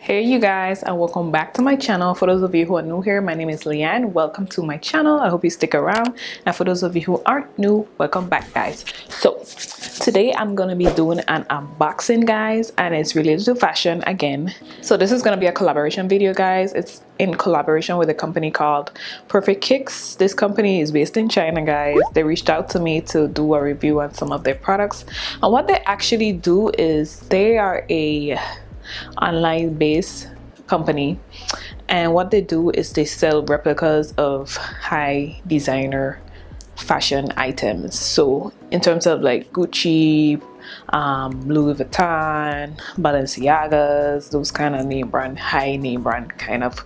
Hey you guys, and welcome back to my channel. For those of you who are new here, my name is Leann. Welcome to my channel. I hope you stick around, and for those of you who aren't new, welcome back guys. So today I'm gonna be doing an unboxing guys, and it's related to fashion again. So this is gonna be a collaboration video guys. It's in collaboration with a company called Perfect Kicks. This company is based in China guys. They reached out to me to do a review on some of their products, and what they actually do is they are a online based company, and what they do is they sell replicas of high designer fashion items. So in terms of like Gucci, Louis Vuitton, Balenciagas, those kind of name brand, high name brand kind of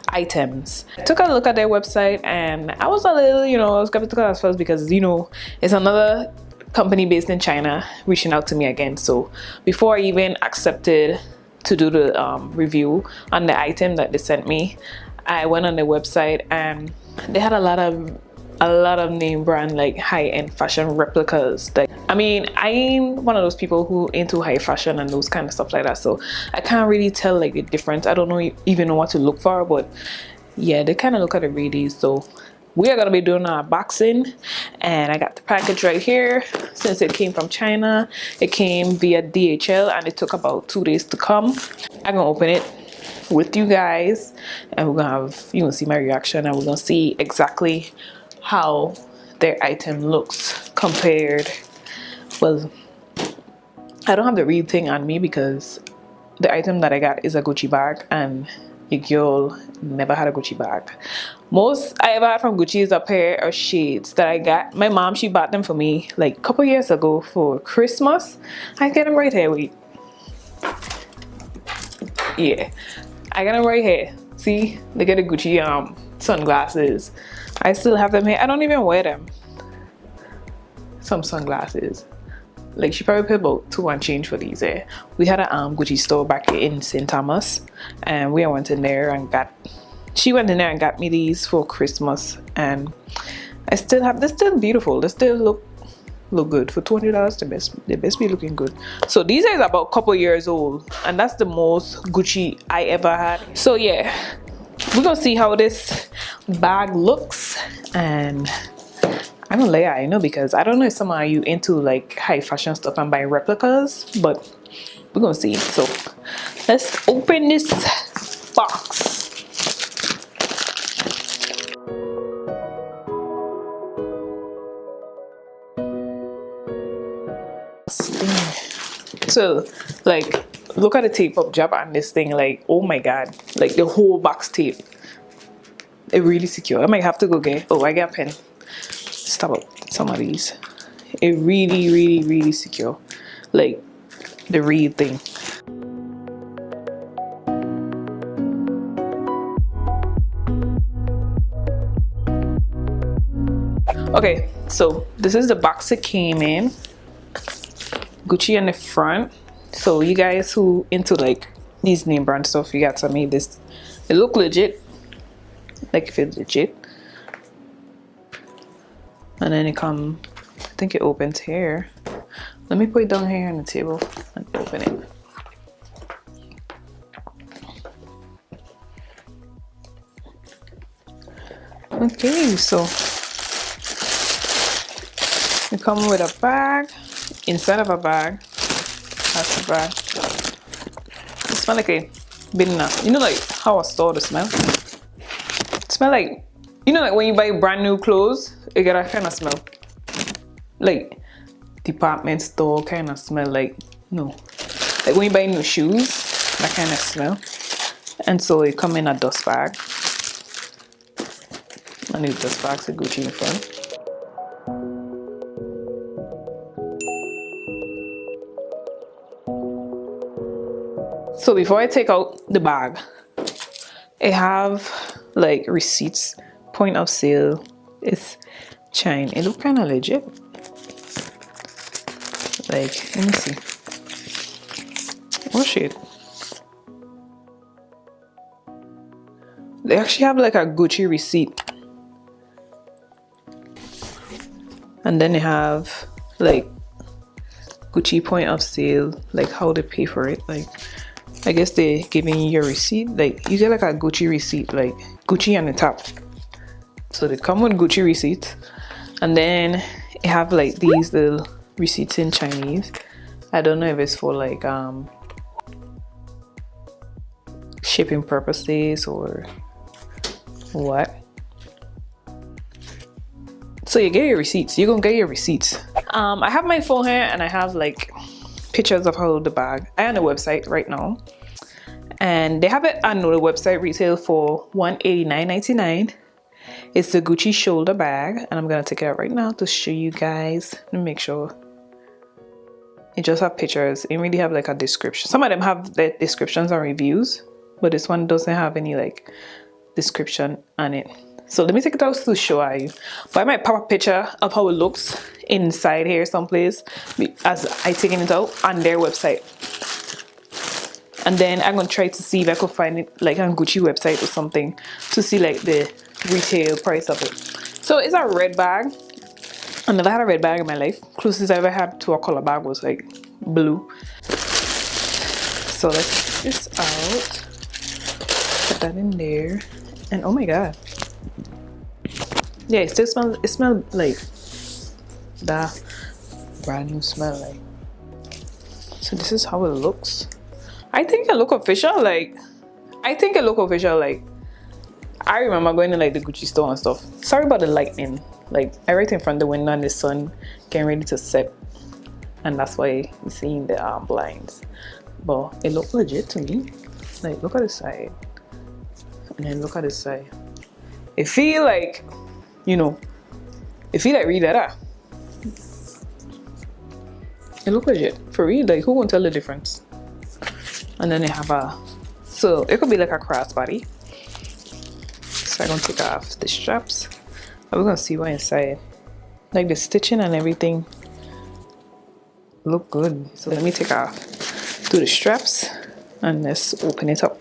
items. I took a look at their website and I was a little, I was skeptical at first because it's another company based in China reaching out to me again. So before I even accepted to do the review on the item that they sent me, I went on their website and they had a lot of name brand like high-end fashion replicas. Like, I mean, I'm one of those people who into high fashion and those kind of stuff like that, so I can't really tell like the difference. I don't even know what to look for, but yeah, they kind of look at the readies. So we are gonna be doing our unboxing, and I got the package right here. Since it came from China, it came via DHL and it took about 2 days to come. I'm gonna open it with you guys, and we're gonna see my reaction, and we're gonna see exactly how their item looks compared. Well, I don't have the real thing on me because the item that I got is a Gucci bag, and your girl never had a Gucci bag. Most I ever had from Gucci is a pair of shades that I got. My mom, she bought them for me like a couple years ago for Christmas. I get them right here. Wait, yeah, I got them right here. See, they get the Gucci sunglasses. I still have them here. I don't even wear them. Some sunglasses. Like, she probably paid about $2 and change for these. We had a Gucci store back in St. Thomas, and we went in there and she went in there and got me these for Christmas, and I still have. They're still beautiful. They still look good for $20. They best be looking good. So these are about a couple years old, and that's the most Gucci I ever had. So yeah, we're gonna see how this bag looks, and I'm gonna lay out, because I don't know if some of you into like high fashion stuff and buying replicas, but we're gonna see. So let's open this box. So like, look at the tape up job on this thing. Like, oh my god, like the whole box tape, it really secure. I might have to go get, I got a pen. Stop up some of these. It really secure, like the real thing. Okay, so this is the box it came in. Gucci on the front. So you guys who into like these name brand stuff, you got to make this. It look legit, like if it's legit. And then it come, I think it opens here. Let me put it down here on the table and open it. Okay, so it come with a bag. Inside of a bag, that's the bag. It smells like a banana. Like how a store does smell? It smells like, like when you buy brand new clothes, it got a kind of smell. Like department store kind of smell, like, like when you buy new shoes, that kind of smell. And so it come in a dust bag. And it's dust bags with Gucci in front. So before I take out the bag, I have like receipts, point of sale, it's China. It look kind of legit. Like, let me see. Oh shit. They actually have like a Gucci receipt. And then they have like Gucci point of sale, like how they pay for it. Like, I guess they're giving you your receipt. Like you get like a Gucci receipt, like Gucci on the top. So they come with Gucci receipts, and then you have like these little receipts in Chinese. I don't know if it's for like shipping purposes or what. So you get your receipts. You're gonna get your receipts. I have my phone here and I have like pictures of how the bag. I on the website right now, and they have it on the website retail for $189.99. It's the Gucci shoulder bag, and I'm gonna take it out right now to show you guys. Let me make sure. It just have pictures. It really have like a description. Some of them have the descriptions and reviews, but this one doesn't have any like description on it. So let me take it out to show you. But I might pop a picture of how it looks inside here someplace as I taking it out on their website. And then I'm gonna try to see if I could find it like on Gucci website or something to see like the retail price of it. So it's a red bag. I never had a red bag in my life. Closest I ever had to a color bag was like blue. So let's take this out. Put that in there. And oh my god. Yeah, it still smells, it smells like that brand new smell like. So this is how it looks. I think it look official, like I remember going to like the Gucci store and stuff. Sorry about the lightning. Like I right in front of the window and the sun getting ready to set, and that's why you're seeing the blinds. But it looked legit to me. Like look at the side, and then look at the side. It feel like, you know, it feel like real leather. It look legit for real. Like who won't tell the difference? And then they have a, so it could be like a crossbody. So I'm gonna take off the straps. And we're gonna see what inside. Like the stitching and everything look good. So let me take off do the straps and let's open it up.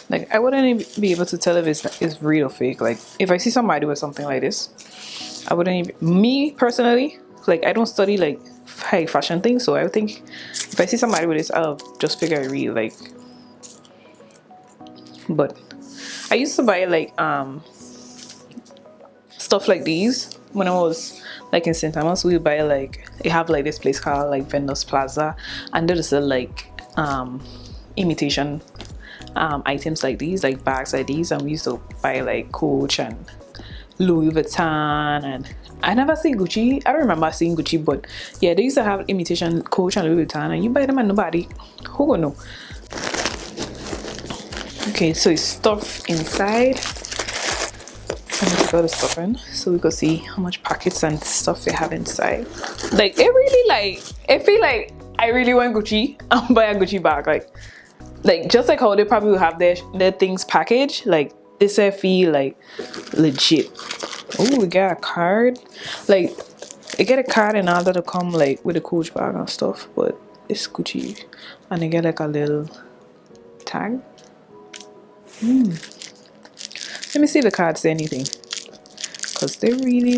Like I wouldn't even be able to tell if it's real or fake. Like if I see somebody with something like this, I wouldn't even, me personally, like I don't study like high fashion things, so I would think if I see somebody with this, I'll just figure it real. Like, but I used to buy like stuff like these when I was like in St. Thomas. We would buy like, they have like this place called like Vendors Plaza, and there's like imitation items like these, like bags like these, and we used to buy like Coach and Louis Vuitton, and I never seen Gucci. I don't remember seeing Gucci, but yeah, they used to have imitation Coach and Louis Vuitton, and you buy them and nobody who gonna know. Okay, so it's stuff inside. Let me take all the stuff in so we can see how much pockets and stuff they have inside. Like it really, like it feel like I really want Gucci and buy a Gucci bag. Like just like how they probably will have their things packaged, like this I feel like legit. Oh, we got a card. Like they get a card and all that'll come like with a Coach bag and stuff, but it's Gucci, and they get like a little tag. Let me see if the card say anything, because they really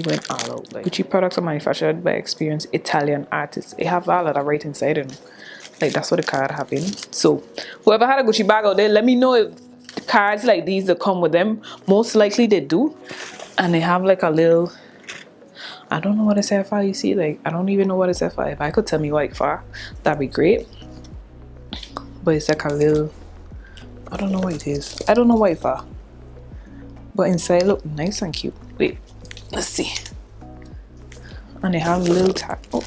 went all out. Like Gucci products are manufactured by experienced Italian artists. They have all of that right inside of them. Like that's what the card have in. So whoever had a Gucci bag out there, let me know if cards like these that come with them. Most likely they do, and they have like a little, I don't know what it's for. You see, like I don't even know what it's for. If I could tell me what it's for, that'd be great. But it's like a little, I don't know what it is. I don't know what it's for, but inside look nice and cute. Wait, let's see. And they have little tag. Oh,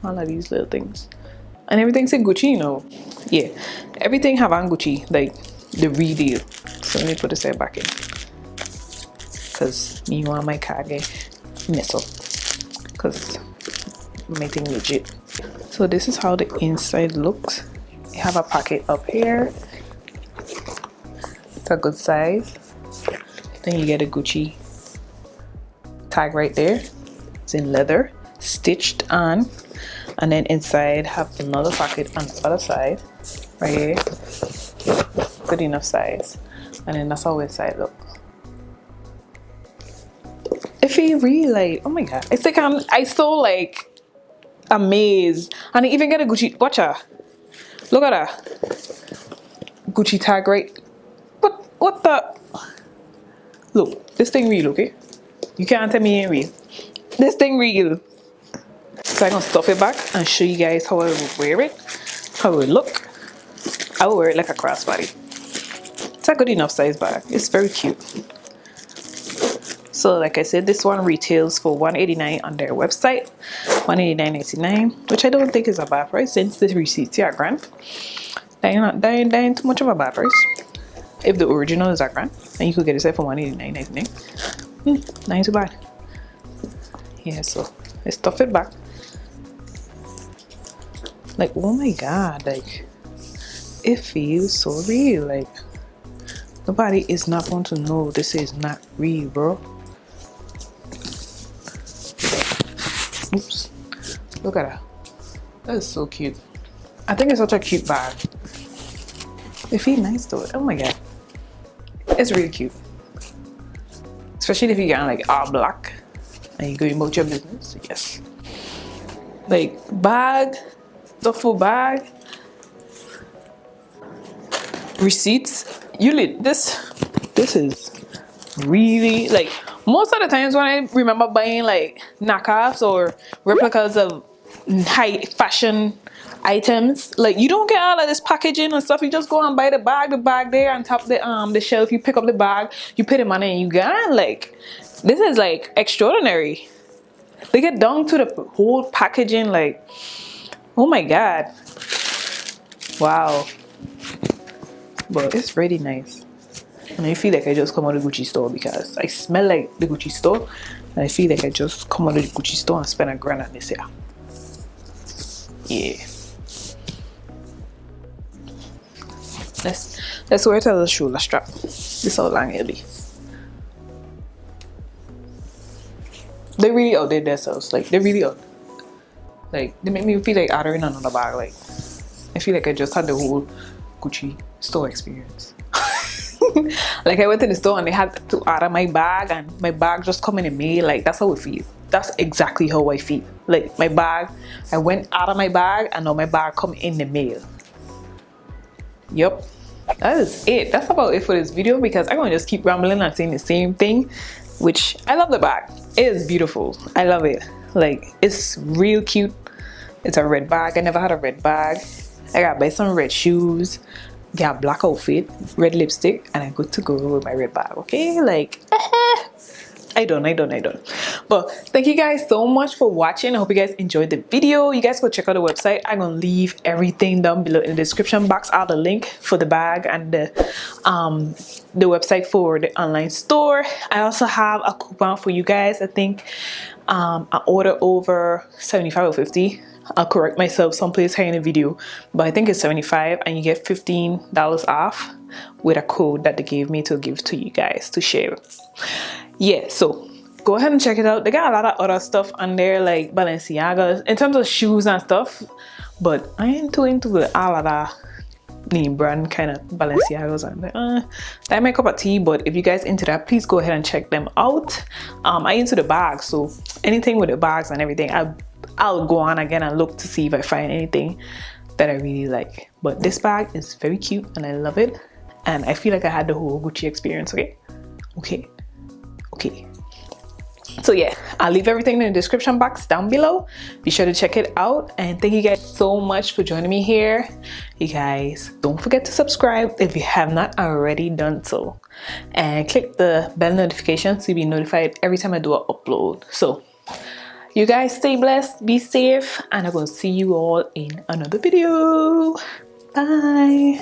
all of these little things. And everything's in Gucci, you know. Yeah, everything have on Gucci, like the real deal. So let me put this back in, because me want my card mess up, because my thing legit. So this is how the inside looks. You have a pocket up here. It's a good size. Then you get a Gucci tag right there. It's in leather, stitched on. And then inside have another pocket on the other side, right here. Good enough size. And then that's how inside looks. If you really like, oh my god, it's like I so like amazed. And I even get a Gucci, watch her, look at her Gucci tag, right? But what the, look, this thing real, okay? You can't tell me it ain't real. This thing real. So I'm gonna stuff it back and show you guys how I would wear it, how it would look. I will wear it like a crossbody. It's a good enough size bag. It's very cute. So like I said, this one retails for $189 on their website, $189.99, which I don't think is a bad price since the receipts are grand. They're not too much of a bad price. If the original is a grand, and you could get it for $189.99. Not too bad. Yeah, so I stuff it back. Like, oh my god, like it feels so real. Like nobody is not going to know this is not real, bro. Oops, look at that. That is so cute. I think it's such a cute bag. It feels nice though. Oh my god, it's really cute, especially if you get like all black and you're going about your business. Yes, like bag, duffel bag, receipts. You lit this is really like, most of the times when I remember buying like knockoffs or replicas of high fashion items, like you don't get all of this packaging and stuff. You just go and buy the bag there on top of the shelf. You pick up the bag, you put the money, and you gone. Like this is like extraordinary. They get down to the whole packaging. Like, oh my god, wow. But it's really nice. And I feel like I just come out of the Gucci store because I smell like the Gucci store. And I feel like I just come out of the Gucci store and spend $1,000 on this here. Yeah. Let's wear it as a shoulder strap. This is how long it'll be. They really outdid themselves. Like they really out. Like they make me feel like ordering another bag. Like I feel like I just had the whole Gucci store experience. Like I went to the store and they had to order my bag and my bag just come in the mail. Like that's how it feels. That's exactly how I feel. Like my bag, I went out of my bag and now my bag come in the mail. Yep, that is it. That's about it for this video because I'm gonna just keep rambling and saying the same thing, which I love the bag. It is beautiful. I love it. Like it's real cute. It's a red bag. I never had a red bag. I gotta buy some red shoes, get a black outfit, red lipstick, and I'm good to go with my red bag. Okay, like I don't. But thank you guys so much for watching. I hope you guys enjoyed the video. You guys go check out the website. I'm gonna leave everything down below in the description box. I'll have the link for the bag and the website for the online store. I also have a coupon for you guys. I think I order over 75 or 50. I'll correct myself someplace here in the video, but I think it's 75 and you get $15 off with a code that they gave me to give to you guys to share. Yeah, so go ahead and check it out. They got a lot of other stuff on there like Balenciaga in terms of shoes and stuff, but I ain't too into all of that name brand kind of Balenciagas. I'm like, that make up a tea. But if you guys into that, please go ahead and check them out. I into the bags, so anything with the bags and everything, I'll go on again and look to see if I find anything that I really like. But this bag is very cute and I love it, and I feel like I had the whole Gucci experience. Okay. So yeah, I'll leave everything in the description box down below. Be sure to check it out, and thank you guys so much for joining me here. You guys don't forget to subscribe if you have not already done so, and click the bell notification to be notified every time I do an upload. So you guys stay blessed, be safe, and I'm gonna see you all in another video. Bye.